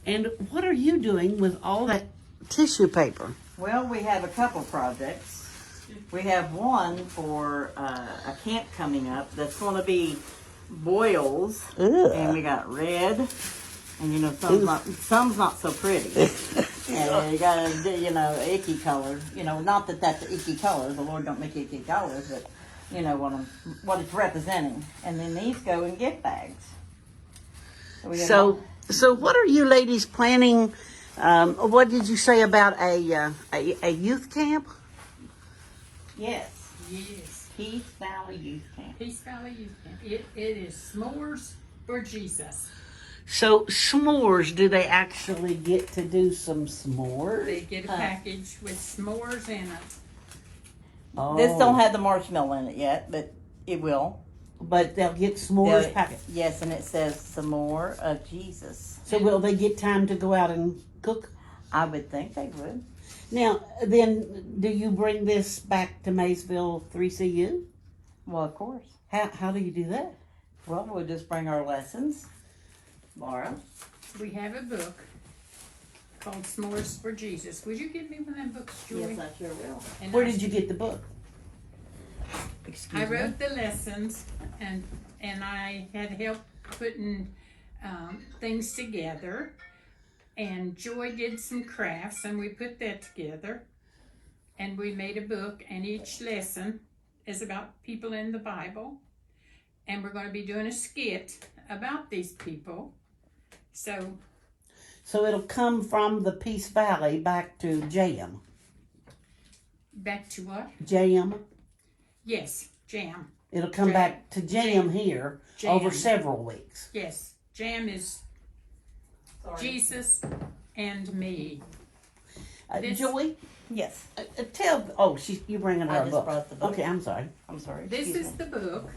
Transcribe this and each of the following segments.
And what are you doing with all that tissue paper? Well, we have a couple projects. We have one for a camp coming up that's going to be boils, Ugh. and we got red, and you know some's not so pretty, and you got icky color. Not that that's an icky color. The Lord don't make icky colors, but you know what it's representing. And then these go in gift bags. So what are you ladies planning? What did you say about a youth camp? Yes. Yes. Peace Valley Youth Camp. Peace Valley Youth Camp. It is s'mores for Jesus. So s'mores, do they actually get to do some s'mores? They get a package with s'mores in it. Oh. This don't have the marshmallow in it yet, but it will. But they'll get s'mores packet. Yes, and it says some more of Jesus. So will they get time to go out and cook? I would think they would. Now, then, do you bring this back to Maysville 3CU? Well, of course. How do you do that? Well, we'll just bring our lessons. Laura? We have a book called S'mores for Jesus. Would you give me one of them books, Joy? Yes, I sure will. And Where did you get the book? I wrote the lessons, and I had help putting things together. And Joy did some crafts, and we put that together. And we made a book, and each lesson is about people in the Bible. And we're going to be doing a skit about these people. So it'll come from the Peace Valley back to Jam. back to what? Jam. Yes, Jam. It'll come back to Jam here over several weeks. Yes, Jam is Jesus and me. Joy? Yes. Tell. Oh, you bringing her I a just book. brought the book. Okay, I'm sorry. I'm sorry. This Excuse is me. the book,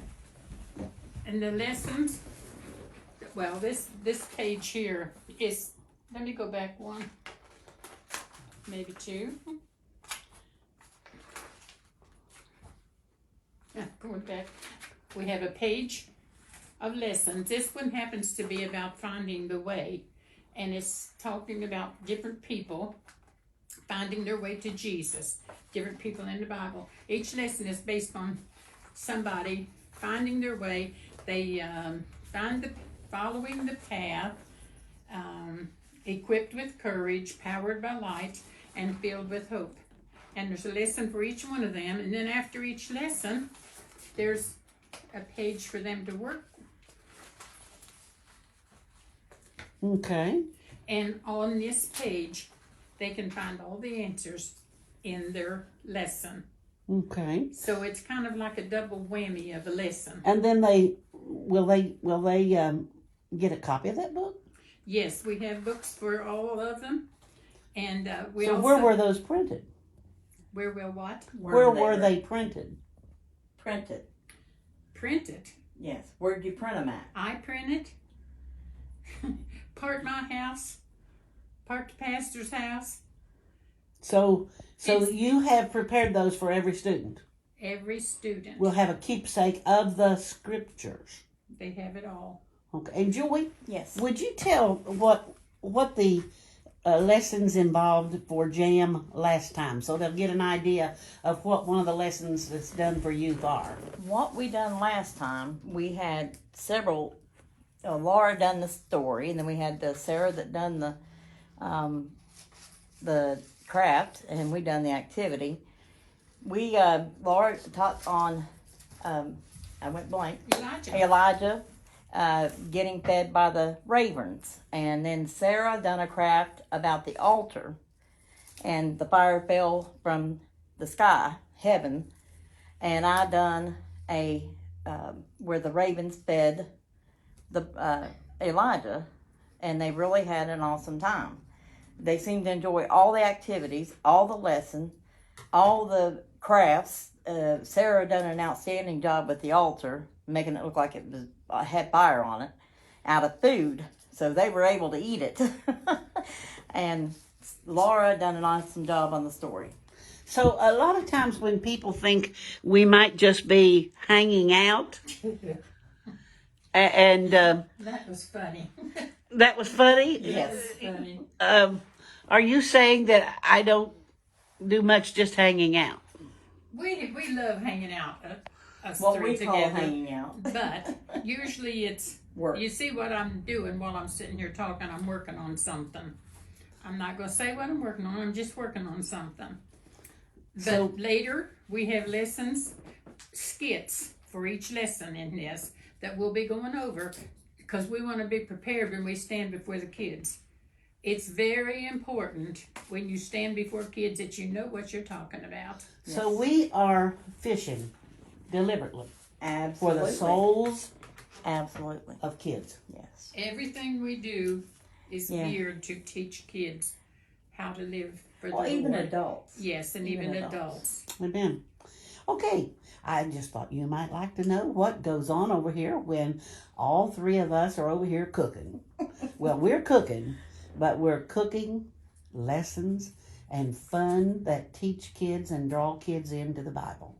and the lessons. Well, this page here is. Let me go back one, maybe two. Going back, we have a page of lessons. This one happens to be about finding the way, and it's talking about different people finding their way to Jesus, different people in the Bible. Each lesson is based on somebody finding their way. They following the path, equipped with courage, powered by light, and filled with hope. And there's a lesson for each one of them, and then after each lesson, there's a page for them to work. Okay. And on this page, they can find all the answers in their lesson. Okay. So it's kind of like a double whammy of a lesson. And then will they get a copy of that book? Yes, we have books for all of them, and where were those printed? Where will what? Where were they printed? Printed. Printed. Yes. Where'd you print them at? I printed. Part my house, part the pastor's house. So you have prepared those for every student. Every student. We'll have a keepsake of the scriptures. They have it all. Okay. And Joy, Yes. would you tell what the lessons involved for Jam last time, so they'll get an idea of what one of the lessons that's done for youth are? What we done last time, we had several. Laura done the story, and then we had Sarah that done the craft, and we done the activity. We Laura taught on I went blank. Elijah getting fed by the ravens, and then Sarah done a craft about the altar, and the fire fell from the sky, heaven, and I done a where the ravens fed the Elijah, and they really had an awesome time. They seemed to enjoy all the activities, all the lessons, all the crafts. Sarah done an outstanding job with the altar, making it look like it was had fire on it, out of food, so they were able to eat it. And Laura done an awesome job on the story. So a lot of times when people think we might just be hanging out, and that was funny. That was funny? Yes. Funny. Are you saying that I don't do much just hanging out? We love hanging out, us What three we call together. hanging out. But usually it's Work. You see what I'm doing while I'm sitting here talking. I'm working on something. I'm not going to say what I'm working on. I'm just working on something. But So- later we have lessons, skits for each lesson in this that we'll be going over because we want to be prepared when we stand before the kids. It's very important when you stand before kids that you know what you're talking about. So we are fishing deliberately for Absolutely. the souls Absolutely. of kids. Yes. Everything we do is Yeah. geared to teach kids how to live for Or the even Lord. adults. Yes, and even adults. Amen. Okay, I just thought you might like to know what goes on over here when all three of us are over here cooking. Well, we're cooking, but we're cooking lessons and fun that teach kids and draw kids into the Bible.